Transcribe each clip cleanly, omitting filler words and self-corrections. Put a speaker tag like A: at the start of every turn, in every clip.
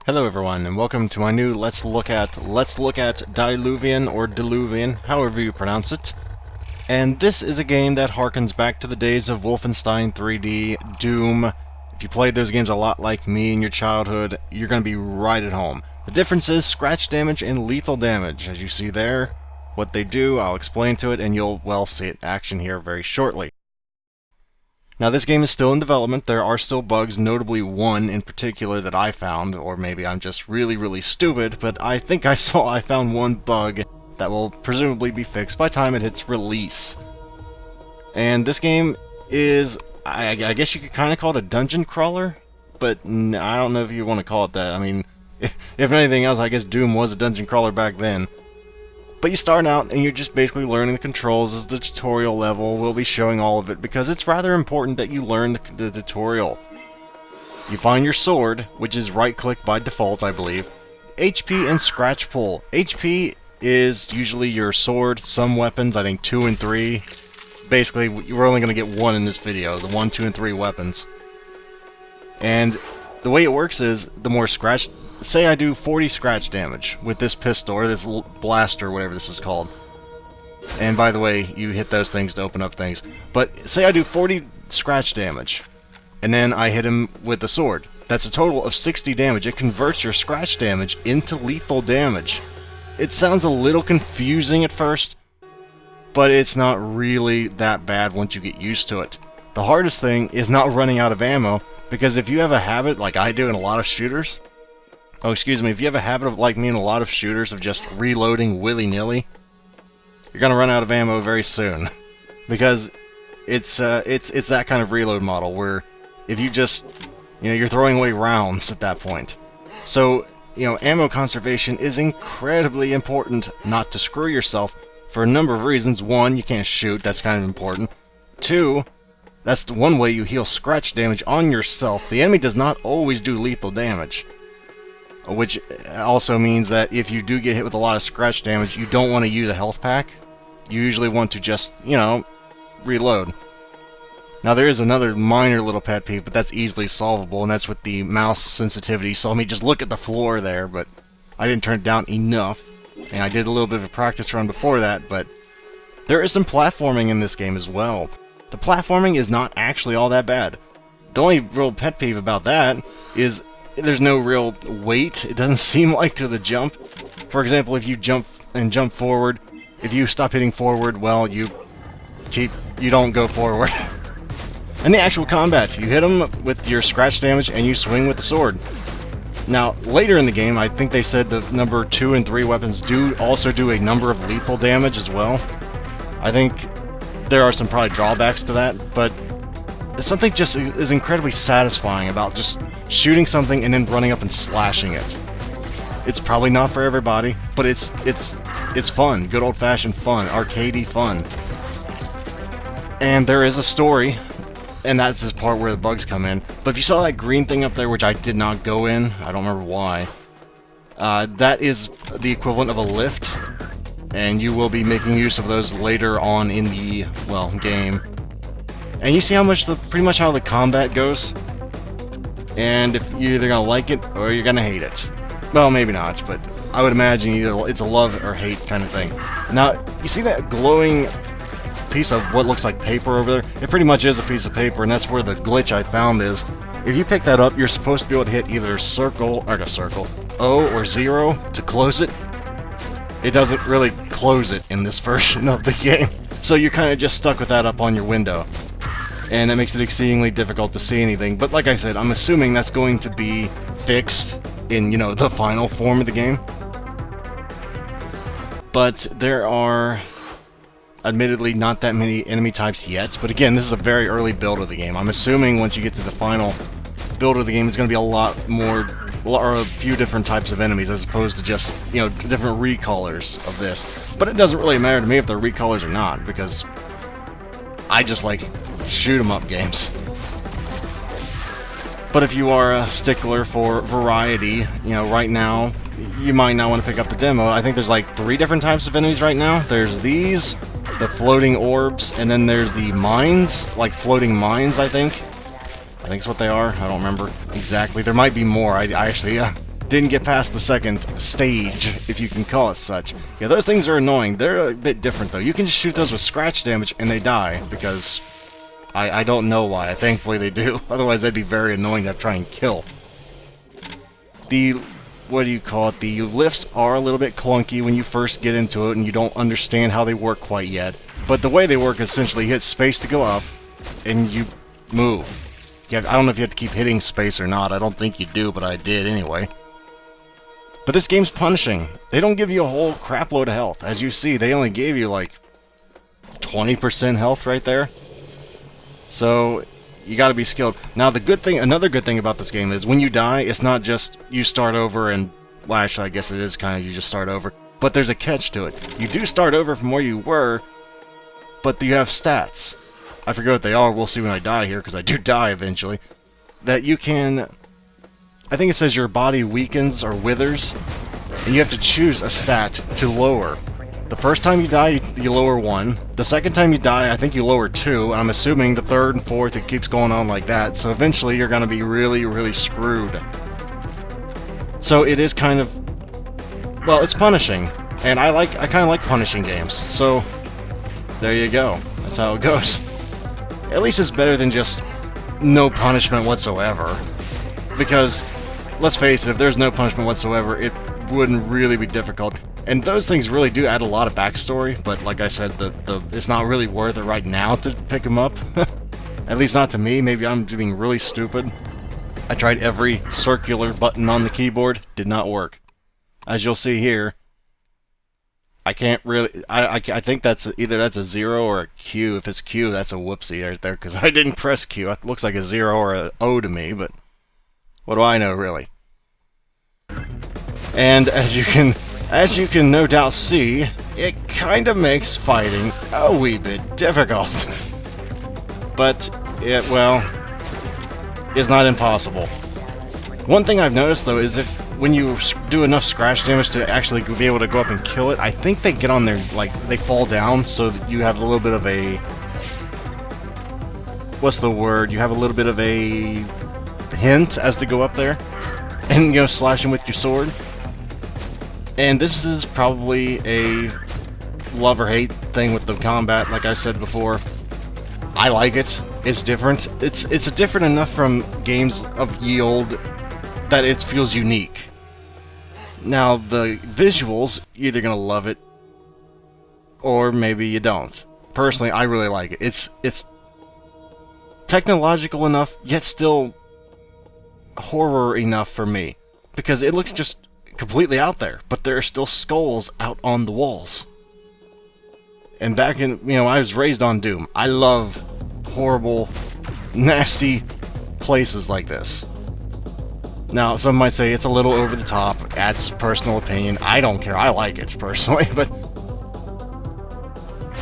A: Hello everyone, and welcome to my new Let's Look at Diluvian, or Diluvian, however you pronounce it. And this is a game that harkens back to the days of Wolfenstein 3D, Doom. If you played those games a lot like me in your childhood, you're going to be right at home. The difference is scratch damage and lethal damage. As you see there, what they do, I'll explain to it, and you'll, well, see it in action here very shortly. Now, this game is still in development. There are still bugs, notably one in particular that I found, or maybe I'm just really stupid, but I think I found one bug that will presumably be fixed by the time it hits release. And this game is, I guess you could kind of call it a dungeon crawler, but I don't know if you want to call it that. I mean, if anything else, I guess Doom was a dungeon crawler back then. But you start out and you're just basically learning the controls as the tutorial level. We'll be showing all of it because it's rather important that you learn the tutorial. You find your sword, which is right-click by default, I believe. HP and scratch pull. HP is usually your sword, some weapons, I think 2 and 3. Basically, you're only going to get one in this video, the 1, 2, and 3 weapons. And the way it works is, the more scratch... Say I do 40 scratch damage with this pistol, or this blaster, whatever this is called. And by the way, you hit those things to open up things. But say I do 40 scratch damage, and then I hit him with the sword. That's a total of 60 damage. It converts your scratch damage into lethal damage. It sounds a little confusing at first, but it's not really that bad once you get used to it. The hardest thing is not running out of ammo, because if you have a habit, like I do in a lot of shooters... Oh, excuse me, if you have a habit of, like me in a lot of shooters, of just reloading willy-nilly, you're gonna run out of ammo very soon. Because it's that kind of reload model, where if you just, you're throwing away rounds at that point. So, ammo conservation is incredibly important not to screw yourself for a number of reasons. One, you can't shoot, that's kind of important. Two, that's the one way you heal scratch damage on yourself. The enemy does not always do lethal damage. Which also means that if you do get hit with a lot of scratch damage, you don't want to use a health pack. You usually want to just, reload. Now there is another minor little pet peeve, but that's easily solvable, and that's with the mouse sensitivity. You saw me just look at the floor there, but I didn't turn it down enough. And I did a little bit of a practice run before that, but there is some platforming in this game as well. The platforming is not actually all that bad. The only real pet peeve about that is... there's no real weight, it doesn't seem like, to the jump. For example, if you jump forward, if you stop hitting forward, well, you don't go forward. And the actual combat, you hit them with your scratch damage and you swing with the sword. Now, later in the game, I think they said the number 2 and 3 weapons also do a number of lethal damage as well. I think there are some probably drawbacks to that, but something just is incredibly satisfying about just shooting something and then running up and slashing it. It's probably not for everybody, but it's fun. Good old-fashioned fun. Arcadey fun. And there is a story, and that's this part where the bugs come in. But if you saw that green thing up there, which I did not go in, I don't remember why, that is the equivalent of a lift, and you will be making use of those later on in the, well, game. And you see how much pretty much how the combat goes? And if you're either gonna like it or you're gonna hate it. Well, maybe not, but I would imagine either it's a love or hate kind of thing. Now, you see that glowing piece of what looks like paper over there? It pretty much is a piece of paper, and that's where the glitch I found is. If you pick that up, you're supposed to be able to hit either O or 0 to close it. It doesn't really close it in this version of the game. So you're kind of just stuck with that up on your window. And that makes it exceedingly difficult to see anything. But like I said, I'm assuming that's going to be fixed in, the final form of the game. But there are, admittedly, not that many enemy types yet. But again, this is a very early build of the game. I'm assuming once you get to the final build of the game, it's going to be a lot more, or a few different types of enemies, as opposed to just, different recolors of this. But it doesn't really matter to me if they're recolors or not, because I just like shoot 'em up games. But if you are a stickler for variety, right now, you might not want to pick up the demo. I think there's like 3 different types of enemies right now. There's these, the floating orbs, and then there's the mines, like floating mines, I think. I think it's what they are. I don't remember exactly. There might be more. I actually didn't get past the second stage, if you can call it such. Yeah, those things are annoying. They're a bit different, though. You can just shoot those with scratch damage, and they die, because I don't know why. Thankfully they do. Otherwise, that'd be very annoying to try and kill. The, what do you call it? The lifts are a little bit clunky when you first get into it, and you don't understand how they work quite yet. But the way they work is essentially you hit space to go up, and you move. I don't know if you have to keep hitting space or not. I don't think you do, but I did anyway. But this game's punishing. They don't give you a whole crap load of health. As you see, they only gave you like 20% health right there. So you gotta be skilled. Now the good thing, another good thing about this game is when you die, it's not just you start over and, well actually I guess it is kind of you just start over. But there's a catch to it. You do start over from where you were, but you have stats. I forget what they are, we'll see when I die here, because I do die eventually. That you can, I think it says your body weakens or withers, and you have to choose a stat to lower. The first time you die, you lower 1. The second time you die, I think you lower 2. I'm assuming the third and fourth, it keeps going on like that. So eventually you're going to be really, really screwed. So it is kind of, well, it's punishing. And I kind of like punishing games. So there you go. That's how it goes. At least it's better than just no punishment whatsoever. Because, let's face it, if there's no punishment whatsoever, it wouldn't really be difficult. And those things really do add a lot of backstory, but like I said, it's not really worth it right now to pick them up. At least not to me. Maybe I'm being really stupid. I tried every circular button on the keyboard, did not work. As you'll see here, I can't really, I think that's either that's a 0 or a Q. If it's Q, that's a whoopsie right there, because I didn't press Q. It looks like a 0 or an O to me, but what do I know, really? And as you can no doubt see, it kind of makes fighting a wee bit difficult. But it, well, is not impossible. One thing I've noticed, though, is if when you do enough scratch damage to actually be able to go up and kill it, I think they get on there, like, they fall down, so that you have a little bit of a... What's the word? You have a little bit of a hint as to go up there and, you know, slash him with your sword. And this is probably a love or hate thing with the combat, like I said before. I like it. It's different. It's different enough from games of ye olde that it feels unique. Now, the visuals, you're either gonna love it, or maybe you don't. Personally, I really like it. It's technological enough, yet still horror enough for me. Because it looks just completely out there, but there are still skulls out on the walls. And back in, you know, I was raised on Doom. I love horrible, nasty places like this. Now, some might say it's a little over the top. That's personal opinion. I don't care. I like it, personally, but...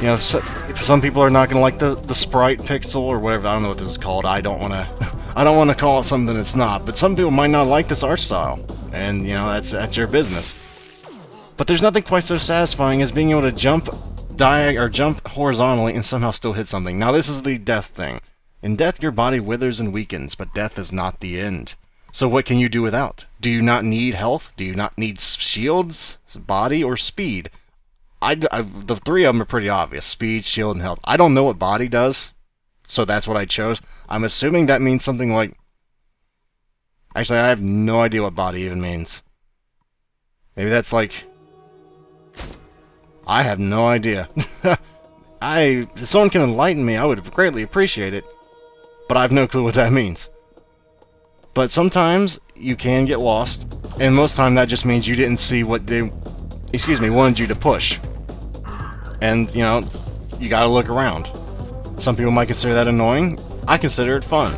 A: You know, some people are not going to like the sprite pixel or whatever. I don't know what this is called. I don't want to call it something it's not. But some people might not like this art style. And, you know, that's your business. But there's nothing quite so satisfying as being able to jump horizontally and somehow still hit something. Now, this is the death thing. In death, your body withers and weakens, but death is not the end. So what can you do without? Do you not need health? Do you not need shields, body, or speed? The three of them are pretty obvious. Speed, shield, and health. I don't know what body does, so that's what I chose. I'm assuming that means something like... Actually, I have no idea what body even means. Maybe that's like... I have no idea. If someone can enlighten me, I would greatly appreciate it. But I have no clue what that means. But sometimes you can get lost, and most time that just means you didn't see what they, wanted you to push. And, you know, you gotta look around. Some people might consider that annoying. I consider it fun.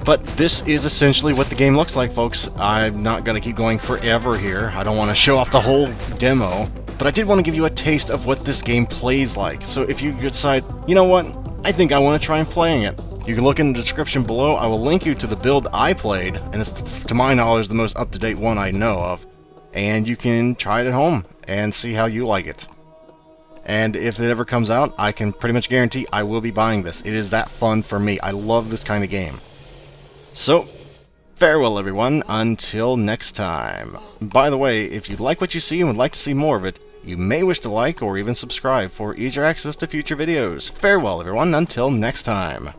A: But this is essentially what the game looks like, folks. I'm not gonna keep going forever here. I don't want to show off the whole demo. But I did want to give you a taste of what this game plays like. So if you decide, you know what, I think I want to try and playing it. You can look in the description below. I will link you to the build I played, and it's, to my knowledge, the most up-to-date one I know of. And you can try it at home and see how you like it. And if it ever comes out, I can pretty much guarantee I will be buying this. It is that fun for me. I love this kind of game. So, Farewell, everyone, until next time. By the way, if you like what you see and would like to see more of it, you may wish to like or even subscribe for easier access to future videos. Farewell, everyone, until next time.